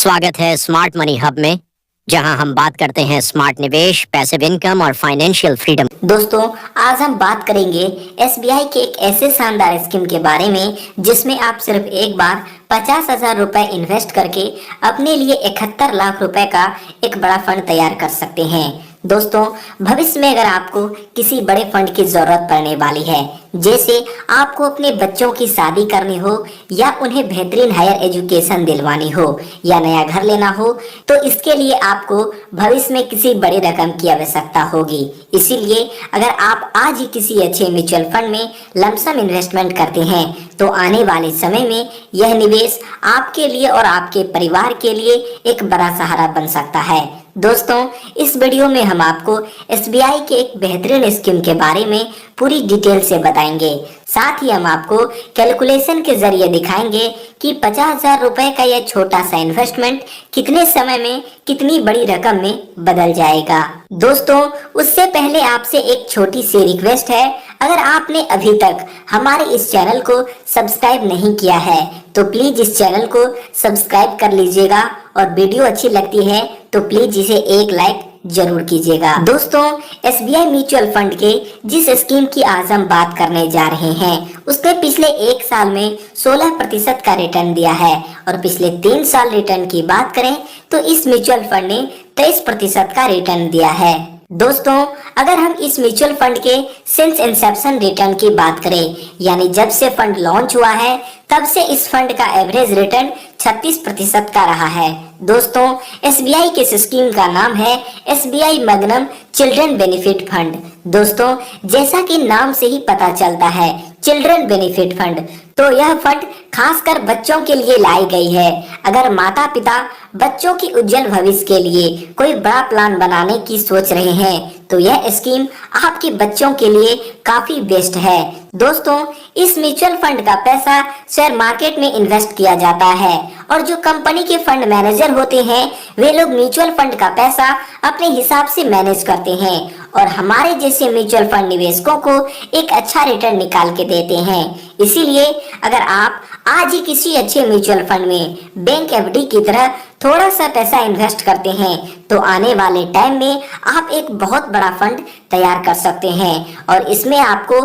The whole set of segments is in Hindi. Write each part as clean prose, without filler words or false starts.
स्वागत है स्मार्ट मनी हब में, जहां हम बात करते हैं स्मार्ट निवेश, पैसिव इनकम और फाइनेंशियल फ्रीडम। दोस्तों, आज हम बात करेंगे एसबीआई के एक ऐसे शानदार स्कीम के बारे में जिसमें आप सिर्फ एक बार 50,000 रुपए इन्वेस्ट करके अपने लिए 71 लाख रुपए का एक बड़ा फंड तैयार कर सकते हैं। दोस्तों, भविष्य में अगर आपको किसी बड़े फंड की जरूरत पड़ने वाली है, जैसे आपको अपने बच्चों की शादी करनी हो या उन्हें बेहतरीन हायर एजुकेशन दिलवानी हो या नया घर लेना हो, तो इसके लिए आपको भविष्य में किसी बड़ी रकम की आवश्यकता होगी। इसीलिए अगर आप आज ही किसी अच्छे म्यूचुअल फंड में लमसम इन्वेस्टमेंट करते हैं तो आने वाले समय में यह निवेश आपके लिए और आपके परिवार के लिए एक बड़ा सहारा बन सकता है। दोस्तों, इस वीडियो में हम आपको एसबीआई के एक बेहतरीन स्कीम के बारे में पूरी डिटेल से बताएंगे। साथ ही हम आपको कैलकुलेशन के जरिए दिखाएंगे कि 50,000 रुपए का यह छोटा सा इन्वेस्टमेंट कितने समय में कितनी बड़ी रकम में बदल जाएगा। दोस्तों, उससे पहले आपसे एक छोटी सी रिक्वेस्ट है, अगर आपने अभी तक हमारे इस चैनल को सब्सक्राइब नहीं किया है तो प्लीज इस चैनल को सब्सक्राइब कर लीजिएगा और वीडियो अच्छी लगती है तो प्लीज इसे एक लाइक जरूर कीजिएगा। दोस्तों, एसबीआई म्यूचुअल फंड के जिस स्कीम की आज हम बात करने जा रहे हैं उसने पिछले एक साल में 16% का रिटर्न दिया है और पिछले 3 साल रिटर्न की बात करें तो इस म्यूचुअल फंड ने 23% का रिटर्न दिया है। दोस्तों, अगर हम इस म्यूचुअल फंड के सिंस इंसेप्शन रिटर्न की बात करें, यानी जब से फंड लॉन्च हुआ है तब से इस फंड का एवरेज रिटर्न 36% का रहा है। दोस्तों, एसबीआई के इस स्कीम का नाम है SBI magnum children benefit fund. दोस्तों, जैसा कि नाम से ही पता चलता है चिल्ड्रन बेनिफिट फंड, तो यह फंड खासकर बच्चों के लिए लाई गई है। अगर माता पिता बच्चों की उज्जवल भविष्य के लिए कोई बड़ा प्लान बनाने की सोच रहे हैं तो यह स्कीम आपके बच्चों के लिए काफी बेस्ट है। दोस्तों, इस म्यूचुअल फंड का पैसा शेयर मार्केट में इन्वेस्ट किया जाता है और जो कंपनी के फंड मैनेजर होते हैं वे लोग म्यूचुअल फंड का पैसा अपने हिसाब से मैनेज करते हैं और हमारे जैसे म्यूचुअल फंड निवेशकों को एक अच्छा रिटर्न निकाल के देते हैं। इसीलिए अगर आप आज ही किसी अच्छे म्यूचुअल फंड में बैंक एफडी की तरह थोड़ा सा पैसा इन्वेस्ट करते हैं तो आने वाले टाइम में आप एक बहुत बड़ा फंड तैयार कर सकते हैं। और इसमें आपको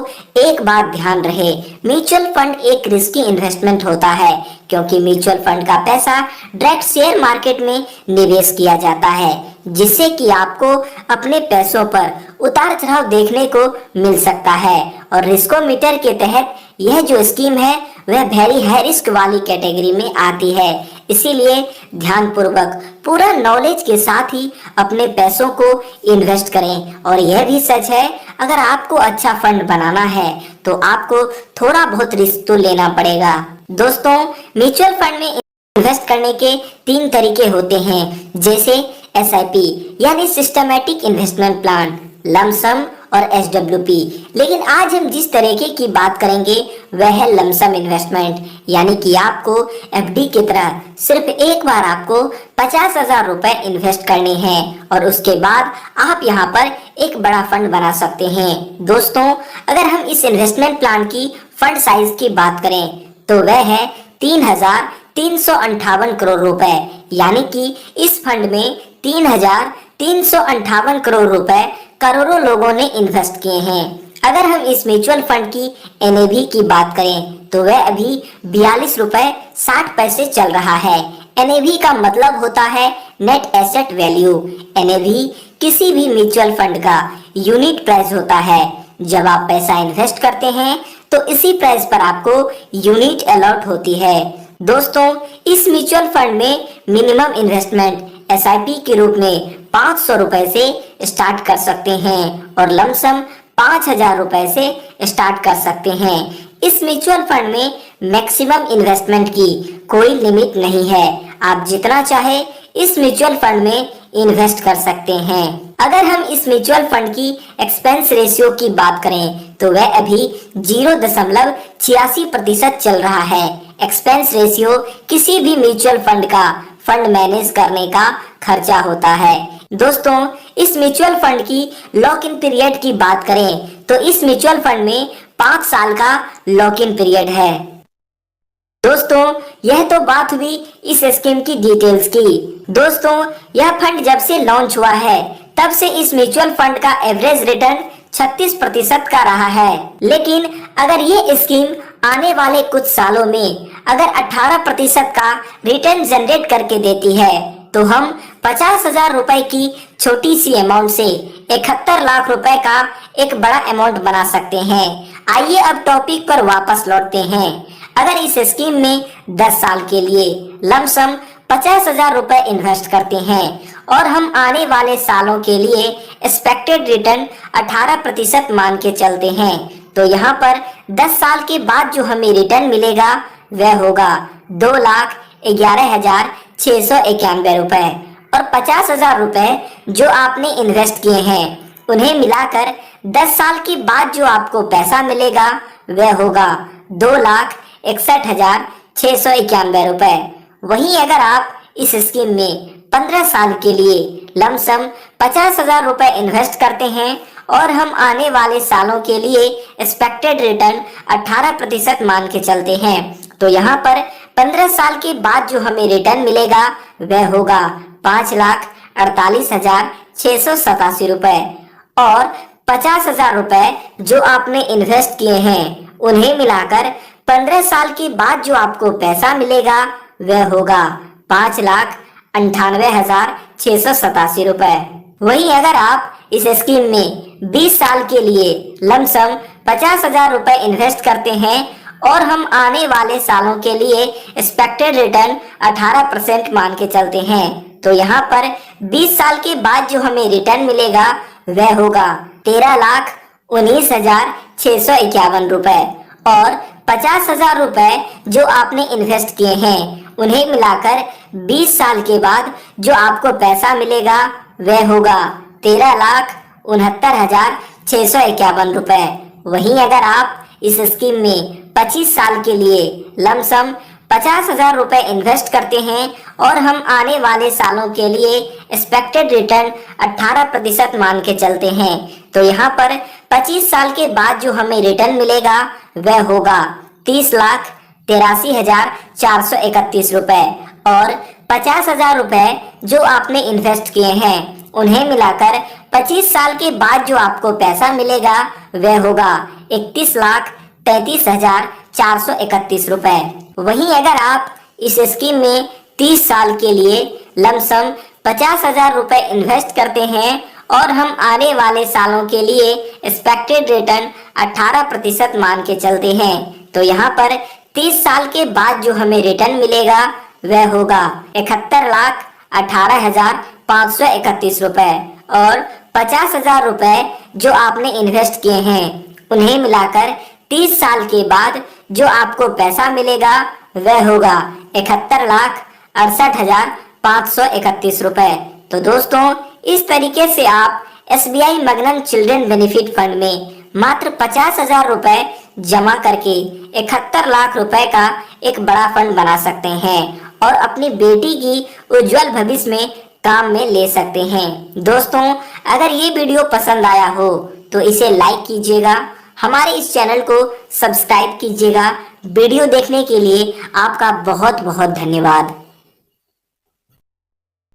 एक बात ध्यान रहे, म्यूचुअल फंड एक रिस्की इन्वेस्टमेंट होता है क्योंकि म्यूचुअल फंड का पैसा डायरेक्ट शेयर मार्केट में निवेश किया जाता है, जिससे कि आपको अपने पैसों पर उतार चढ़ाव देखने को मिल सकता है। और रिस्कोमीटर के तहत यह जो स्कीम है वह वेरी हाई रिस्क वाली कैटेगरी में आती है। इसीलिए ध्यान पूर्वक पूरा नॉलेज के साथ ही अपने पैसों को इन्वेस्ट करें। और यह भी सच है, अगर आपको अच्छा फंड बनाना है तो आपको थोड़ा बहुत रिस्क तो लेना पड़ेगा। दोस्तों, म्यूचुअल फंड में इन्वेस्ट करने के 3 तरीके होते हैं, जैसे एसआईपी यानी सिस्टमैटिक इन्वेस्टमेंट प्लान, लमसम और एसडब्ल्यूपी। लेकिन आज हम जिस तरीके की बात करेंगे वह है लमसम इन्वेस्टमेंट, यानी कि आपको एफडी की तरह सिर्फ एक बार आपको 50,000 रुपए इन्वेस्ट करने हैं और उसके बाद आप यहाँ पर एक बड़ा फंड बना सकते हैं। दोस्तों, अगर हम इस इन्वेस्टमेंट प्लान की फंड साइज की बात करें तो वह है 3,358 करोड़ रुपए, यानी कि इस फंड में 3,358 करोड़ रुपए करोड़ों लोगों ने इन्वेस्ट किए हैं। अगर हम इस म्यूचुअल फंड की एनएवी की बात करें तो वह अभी 42 रुपए 60 पैसे चल रहा है। एनएवी का मतलब होता है नेट एसेट वैल्यू। एनएवी किसी भी म्यूचुअल फंड का यूनिट प्राइस होता है। जब आप पैसा इन्वेस्ट करते हैं तो इसी प्राइस पर आपको यूनिट अलॉट होती है। दोस्तों, इस म्यूचुअल फंड में मिनिमम इन्वेस्टमेंट एसआईपी के रूप में 500 रुपए से स्टार्ट कर सकते हैं और लमसम 5,000 रुपए से स्टार्ट कर सकते हैं। इस म्यूचुअल फंड में मैक्सिमम इन्वेस्टमेंट की कोई लिमिट नहीं है, आप जितना चाहे इस म्यूचुअल फंड में इन्वेस्ट कर सकते हैं। अगर हम इस म्यूचुअल फंड की एक्सपेंस रेशियो की बात करें तो वह अभी 0.86% चल रहा है। एक्सपेंस रेशियो किसी भी म्यूचुअल फंड का फंड मैनेज करने का खर्चा होता है। दोस्तों, इस म्यूचुअल फंड की लॉक इन पीरियड की बात करें तो इस म्यूचुअल फंड में 5 साल का लॉक इन पीरियड है। दोस्तों यह तो बात हुई इस स्कीम की डिटेल्स की। दोस्तों यह फंड जब से लॉन्च हुआ है तब से इस म्यूचुअल फंड का एवरेज रिटर्न 36% का रहा है। लेकिन अगर ये स्कीम आने वाले कुछ सालों में अगर 18% का रिटर्न जनरेट करके देती है तो हम 50,000 रुपए की छोटी सी अमाउंट से 71 लाख रुपए का एक बड़ा अमाउंट बना सकते हैं। आइए अब टॉपिक पर वापस लौटते हैं। अगर इस स्कीम में 10 साल के लिए लमसम 50,000 रुपए इन्वेस्ट करते हैं और हम आने वाले सालों के लिए एक्सपेक्टेड रिटर्न 18% मान के चलते हैं तो यहाँ पर 10 साल के बाद जो हमें रिटर्न मिलेगा वह होगा 2,11,691 रुपए और 50,000 रुपए जो आपने इन्वेस्ट किए हैं उन्हें मिलाकर 10 साल के बाद जो आपको पैसा मिलेगा वह होगा 2,61,691 रुपए। वहीं अगर आप इस स्कीम में 15 साल के लिए लमसम 50,000 रुपए इन्वेस्ट करते हैं और हम आने वाले सालों के लिए एक्सपेक्टेड रिटर्न 18% मान के चलते हैं तो यहाँ पर 15 साल के बाद जो हमें रिटर्न मिलेगा वह होगा 5,48,687 रुपए और 50,000 रुपए जो आपने इन्वेस्ट किए हैं उन्हें मिलाकर 15 साल के बाद जो आपको पैसा मिलेगा वह होगा 5,98,687 रुपए। वहीं अगर आप इस स्कीम में 20 साल के लिए लमसम 50,000 रुपए इन्वेस्ट करते हैं और हम आने वाले सालों के लिए एक्सपेक्टेड रिटर्न 18% मान के चलते हैं तो यहाँ पर 20 साल के बाद जो हमें रिटर्न मिलेगा वह होगा 13,19,651 रुपए और 50,000 रुपए जो आपने इन्वेस्ट किए हैं उन्हें मिलाकर 20 साल के बाद जो आपको पैसा मिलेगा वह होगा 13,69,651 रुपए। वहीं अगर आप इस स्कीम में 25 साल के लिए लमसम 50,000 रुपए इन्वेस्ट करते हैं और हम आने वाले सालों के लिए एक्सपेक्टेड रिटर्न 18% मान के चलते हैं तो यहाँ पर 25 साल के बाद जो हमें रिटर्न मिलेगा वह होगा 30,83,431 रुपए और 50,000 रुपए जो आपने इन्वेस्ट किए हैं उन्हें मिलाकर 25 साल के बाद जो आपको पैसा मिलेगा वह होगा 31,33,431 रुपए। वहीं अगर आप इस स्कीम में 30 साल के लिए लमसम 50,000 रुपए इन्वेस्ट करते हैं और हम आने वाले सालों के लिए एक्सपेक्टेड रिटर्न 18% मान के चलते हैं तो यहाँ पर 30 साल के बाद जो हमें रिटर्न मिलेगा वह होगा 71,18,531 रुपए और 50,000 रुपए जो आपने इन्वेस्ट किए हैं उन्हें मिलाकर 30 साल के बाद जो आपको पैसा मिलेगा वह होगा 71,68,531 रुपए। तो दोस्तों इस तरीके से आप SBI मगनम चिल्ड्रन बेनिफिट फंड में मात्र 50,000 रुपए जमा करके 71 लाख रुपए का एक बड़ा फंड बना सकते हैं और अपनी बेटी की उज्जवल भविष्य में काम में ले सकते हैं। दोस्तों अगर ये वीडियो पसंद आया हो तो इसे लाइक कीजिएगा, हमारे इस चैनल को सब्सक्राइब कीजिएगा। वीडियो देखने के लिए आपका बहुत बहुत धन्यवाद।